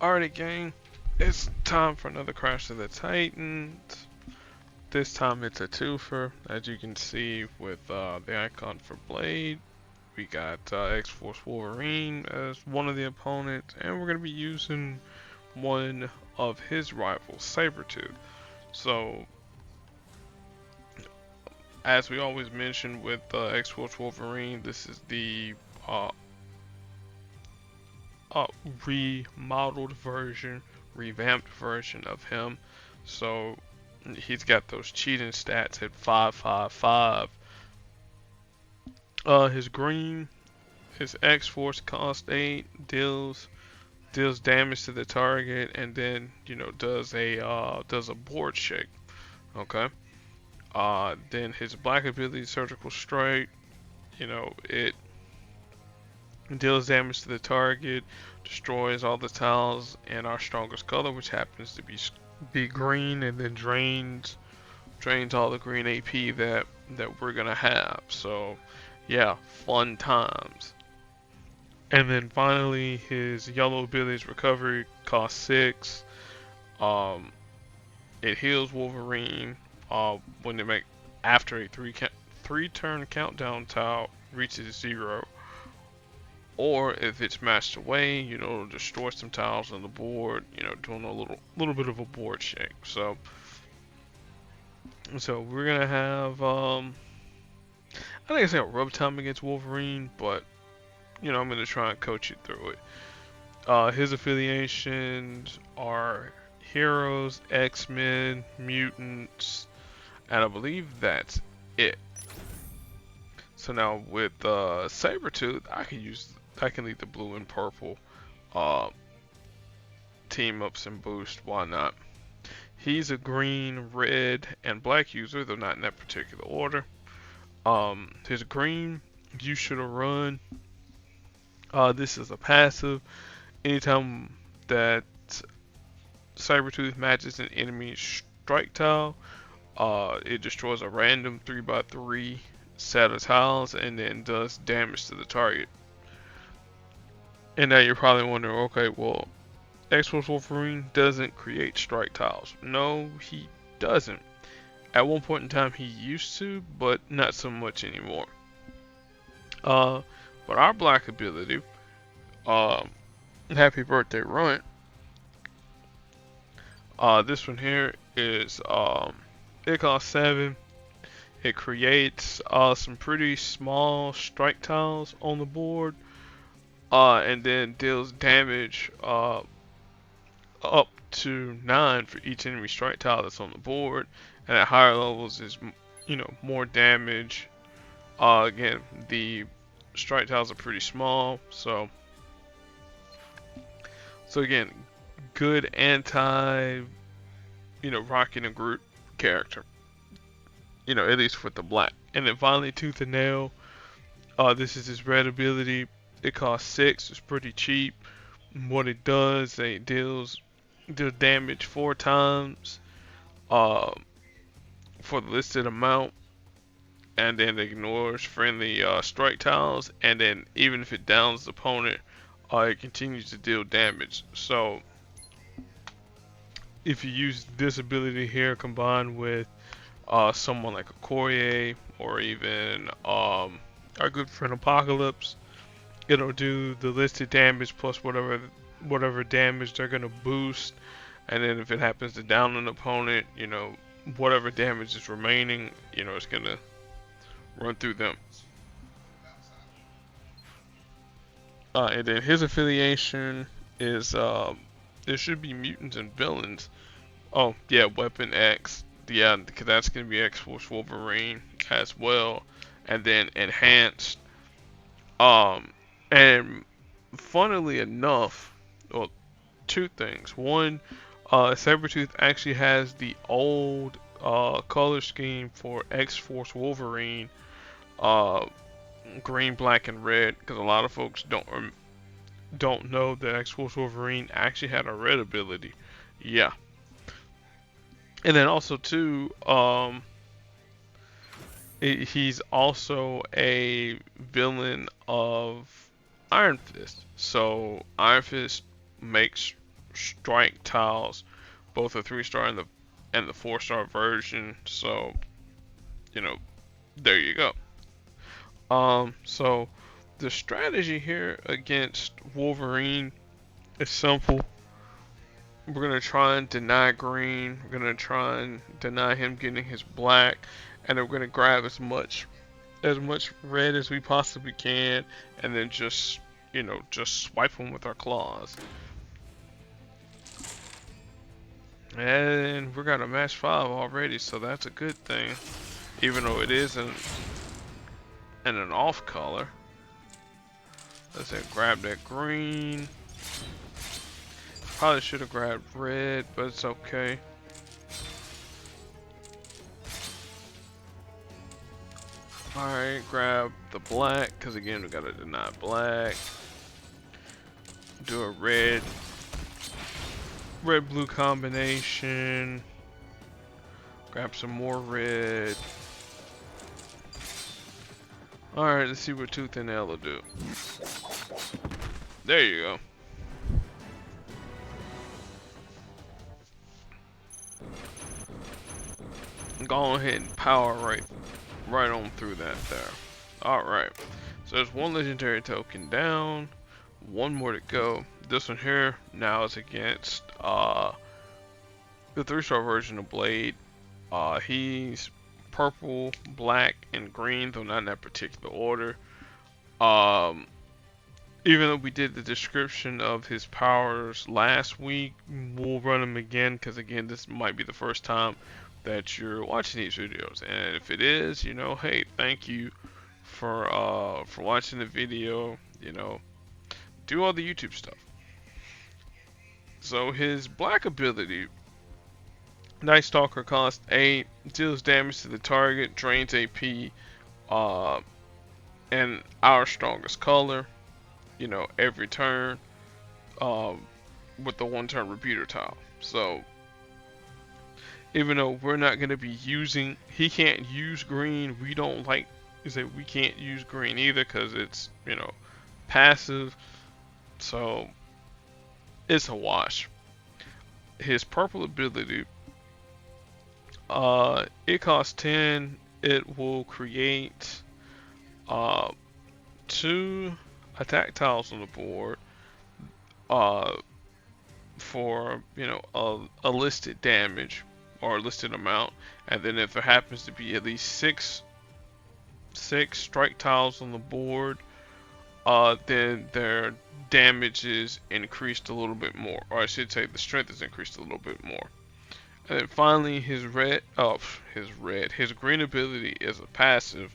Alrighty, gang. It's time for another Crash of the Titans. This time it's a twofer, as you can see with the icon for Blade. We got X-Force Wolverine as one of the opponents, and we're going to be using one of his rivals, Sabretooth. So, as we always mention with X-Force Wolverine, this is the uh, remodeled version, revamped version of him. So he's got those cheating stats at 555. His green, his X Force cost 8, deals damage to the target, and then does a board shake. Okay. Then his black ability, Surgical Strike. It deals damage to the target, destroys all the tiles in our strongest color, which happens to be green, and then drains all the green AP that we're gonna have. So yeah, fun times. And then finally, his yellow ability's recovery costs 6. It heals Wolverine when they make after a three turn countdown tile reaches 0. Or if it's matched away, it'll destroy some tiles on the board, doing a little bit of a board shake. So we're gonna have I think it's a rub time against Wolverine, but I'm gonna try and coach you through it. His affiliations are heroes, X-Men, mutants, and I believe that's it. So now with Sabretooth, I can lead the blue and purple team ups and boost. Why not? He's a green, red, and black user, though not in that particular order. His green, you should have run. This is a passive. Anytime that Sabretooth matches an enemy strike tile, it destroys a random 3x3 set of tiles and then does damage to the target. And now you're probably wondering, okay, well, X-Force Wolverine doesn't create strike tiles. No, he doesn't. At one point in time, he used to, but not so much anymore. But our black ability, Happy Birthday Runt. This one here is it costs 7. It creates some pretty small strike tiles on the board, and then deals damage up to 9 for each enemy strike tile that's on the board. And at higher levels is more damage. Again, the strike tiles are pretty small, so again, good anti rocking and Groot character. At least with the black. And then finally, Tooth and Nail. This is his red ability. It costs 6. It's pretty cheap. What it does, it deals damage 4 times for the listed amount, and then ignores friendly strike tiles. And then even if it downs the opponent, it continues to deal damage. So if you use this ability here combined with someone like a Courier or even our good friend Apocalypse, it'll do the listed damage plus whatever damage they're gonna boost. And then if it happens to down an opponent, whatever damage is remaining, it's gonna run through them. And then his affiliation is it should be mutants and villains. Oh yeah, Weapon X. Yeah, because that's gonna be X-Force Wolverine as well. And then enhanced. And funnily enough, well, 2 things. One, Sabretooth actually has the old color scheme for X-Force Wolverine, green, black, and red, because a lot of folks don't know that X-Force Wolverine actually had a red ability. Yeah. And then also too, he's also a villain of Iron Fist. So Iron Fist makes strike tiles, both the 3-star and the 4-star version. So, you know, there you go. So the strategy here against Wolverine is simple. We're gonna try and deny green. We're gonna try and deny him getting his black, and then we're gonna grab as much red as we possibly can, and then just, you know, just swipe him with our claws. And we got a match 5 already, so that's a good thing, even though it isn't in an off color. Let's say grab that green. Probably should have grabbed red, but it's okay. Alright, grab the black, because again we gotta deny black. Do a red blue combination. Grab some more red. Alright, let's see what Tooth and Nail will do. There you go. Go ahead and power right on through that there. Alright. So there's one legendary token down. One more to go. This one here now is against the 3-star version of Blade. He's purple, black, and green, though not in that particular order. Even though we did the description of his powers last week, we'll run them again, because again, this might be the first time that you're watching these videos. And if it is, you know, hey, thank you for watching the video. You know, do all the YouTube stuff. So his black ability, Night Stalker, costs 8, deals damage to the target, drains AP, and our strongest color, you know, every turn, with the 1-turn repeater tile. So even though we're not going to be using, he can't use green, we don't like, is that we can't use green either, because it's, you know, passive. So it's a wash. His purple ability, it costs 10. It will create 2 attack tiles on the board for, you know, a listed damage or a listed amount, and then if there happens to be at least six strike tiles on the board, then their damage is increased a little bit more, or I should say the strength is increased a little bit more. And then finally, his green ability is a passive.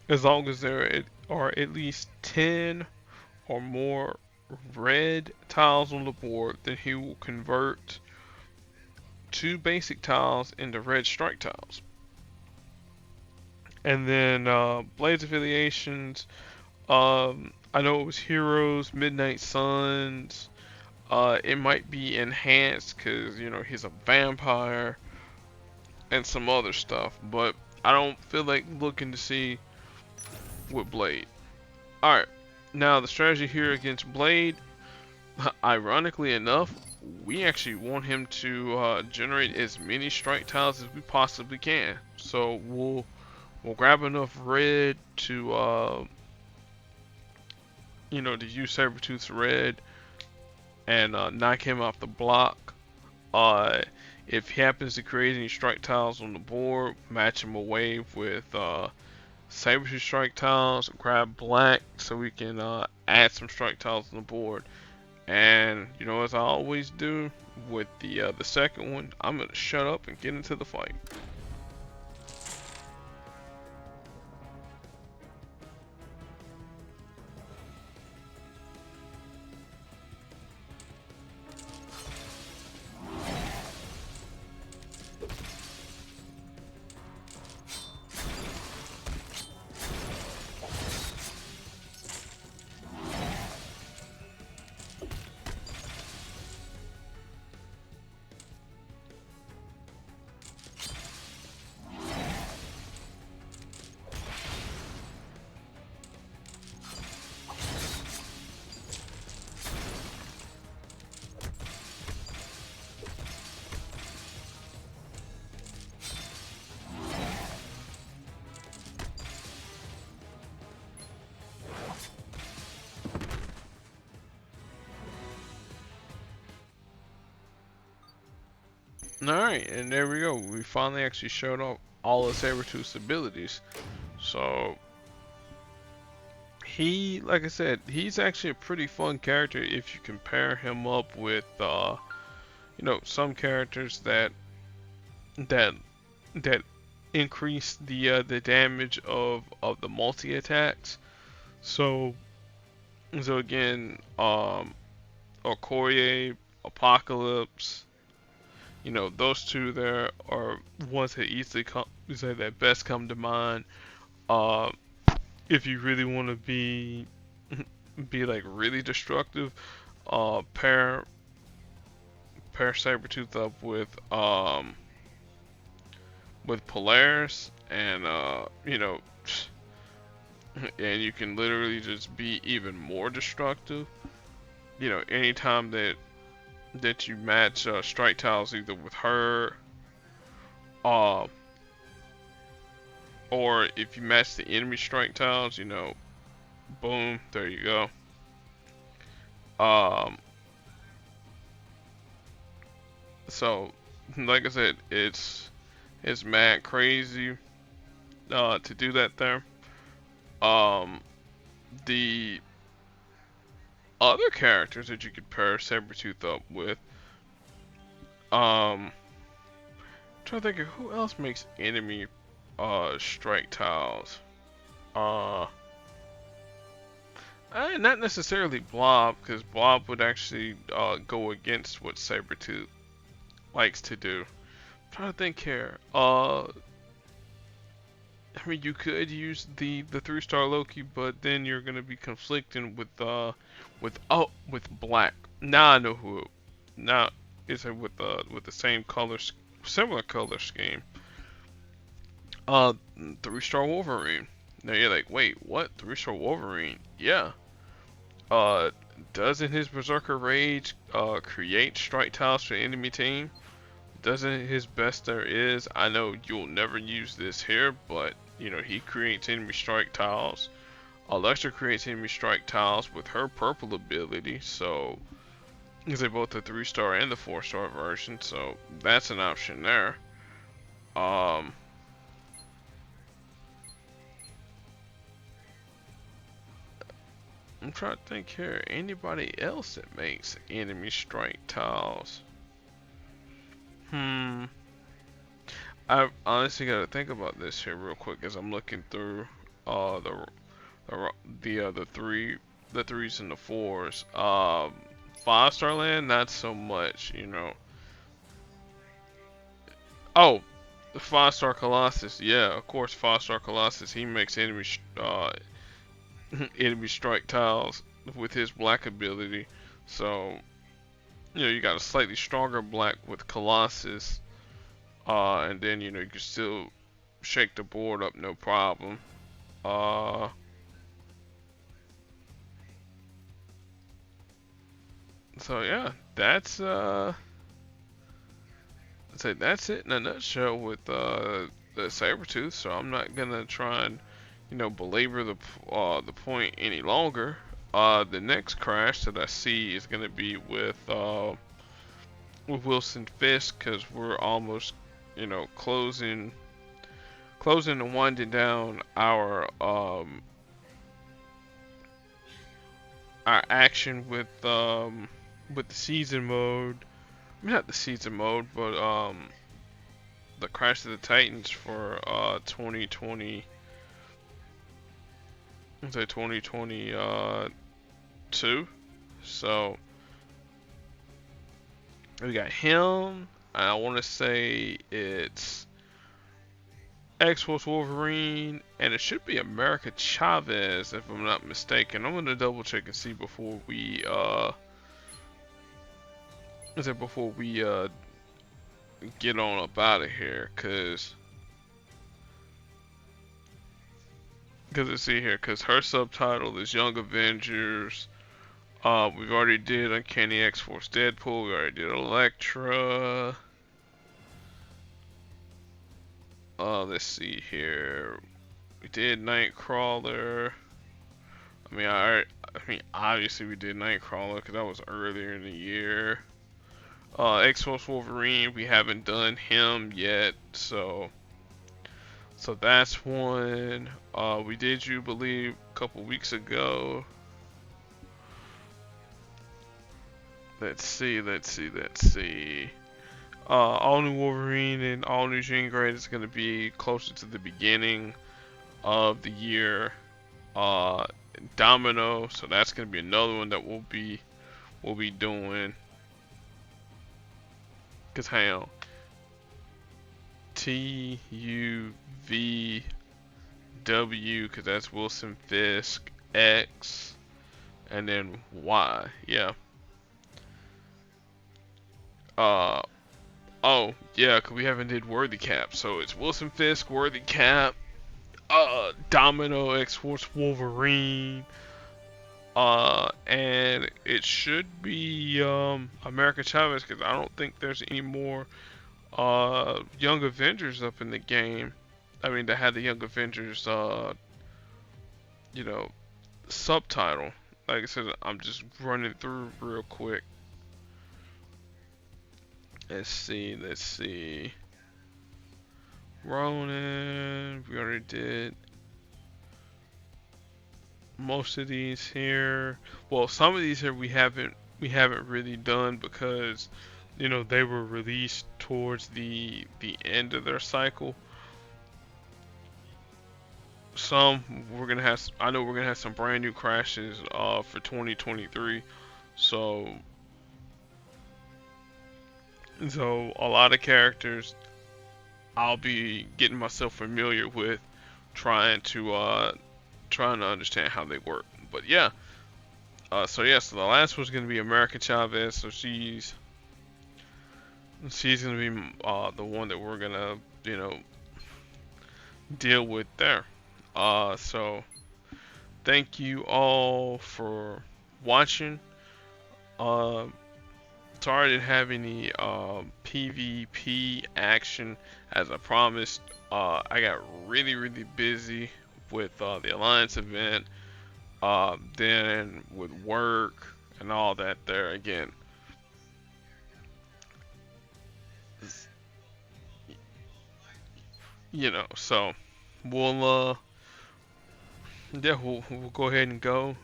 As long as there are at least 10 or more red tiles on the board, then he will convert 2 basic tiles into red strike tiles. And then Blade's affiliations, I know it was Heroes, Midnight Suns. It might be enhanced because, you know, he's a vampire and some other stuff, but I don't feel like looking to see with Blade. Alright, now the strategy here against Blade, ironically enough, we actually want him to generate as many strike tiles as we possibly can. So we'll grab enough red to you know, to use Sabretooth's red and knock him off the block. If he happens to create any strike tiles on the board, match him away with Sabretooth strike tiles, grab black so we can add some strike tiles on the board. And you know, as I always do with the second one, I'm gonna shut up and get into the fight. Alright, and there we go. We finally actually showed off all of Sabretooth's abilities. So, like I said, he's actually a pretty fun character if you compare him up with, some characters that that increase the damage of the multi attacks. So, again, Okoye, Apocalypse, those two there are ones that easily come, that best come to mind. Uh, if you really want to be like really destructive, pair Sabretooth up with Polaris, and and you can literally just be even more destructive. Anytime that you match strike tiles either with her, uh, or if you match the enemy strike tiles, boom, there you go. Um, so like I said, it's mad crazy to do that there. The other characters that you could pair Sabretooth up with, I'm trying to think of who else makes enemy strike tiles. Uh, Not necessarily Blob, because Blob would actually go against what Sabretooth likes to do. I'm trying to think here. I mean, you could use the 3-star Loki, but then you're gonna be conflicting with Black. Now I know who. Now is it with the same color, similar color scheme. 3-star Wolverine. Now you're like, wait, what? 3-star Wolverine? Yeah. Uh, doesn't his Berserker Rage create strike tiles for the enemy team? Doesn't his best there is? I know you'll never use this here, but he creates enemy strike tiles. Electra creates enemy strike tiles with her purple ability, so they're both the 3-star and the 4-star version, so that's an option there. I'm trying to think here, anybody else that makes enemy strike tiles? I honestly gotta think about this here real quick as I'm looking through the the threes and the fours. 5-star land, not so much, Oh, the 5-star Colossus, yeah, of course, 5-star Colossus. He makes enemy strike tiles with his black ability. So you got a slightly stronger black with Colossus, and then you can still shake the board up no problem. So yeah, that's that's it in a nutshell with the Sabretooth. So I'm not gonna try and belabor the point any longer. The next crash that I see is gonna be with Wilson Fisk, because we're almost closing and winding down our action with the season mode. I mean, not the season mode, but the Crash of the Titans for 2020. Let's say 2022. So we got him. I want to say it's X-Force Wolverine, and it should be America Chavez if I'm not mistaken. I'm gonna double check and see before we get on up out of here, cause let's see here, cause her subtitle is Young Avengers. We've already did Uncanny X-Force Deadpool. We already did Elektra. Let's see here. We did Nightcrawler. I mean, obviously we did Nightcrawler because that was earlier in the year. X-Force Wolverine, we haven't done him yet, so that's one. We did Jubilee a couple weeks ago. Let's see. All new Wolverine and all new Jean Grey is going to be closer to the beginning of the year. Domino, so that's going to be another one that we'll be doing. Cause hang on, TUVW, cause that's Wilson Fisk. X, and then Y. Yeah. Oh yeah, cause we haven't did Worthy Cap, so it's Wilson Fisk, Worthy Cap, Domino, X-Force Wolverine, and it should be America Chavez, because I don't think there's any more Young Avengers up in the game. I mean, they had the Young Avengers you know, subtitle. Like I said, I'm just running through real quick. Let's see. Ronin, we already did most of these here. Well, some of these here we haven't really done because they were released towards the end of their cycle. Some I know we're gonna have some brand new crashes for 2023. So a lot of characters I'll be getting myself familiar with, trying to understand how they work. But yeah, so the last one's gonna be America Chavez. So she's gonna be the one that we're gonna deal with there. So thank you all for watching. Sorry I didn't have any PvP action as I promised. I got really busy with the Alliance event, then with work and all that there again. So we'll we'll go ahead and go.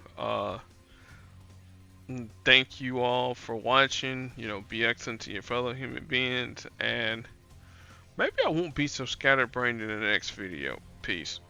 Thank you all for watching. Be excellent to your fellow human beings, and maybe I won't be so scatterbrained in the next video. Peace.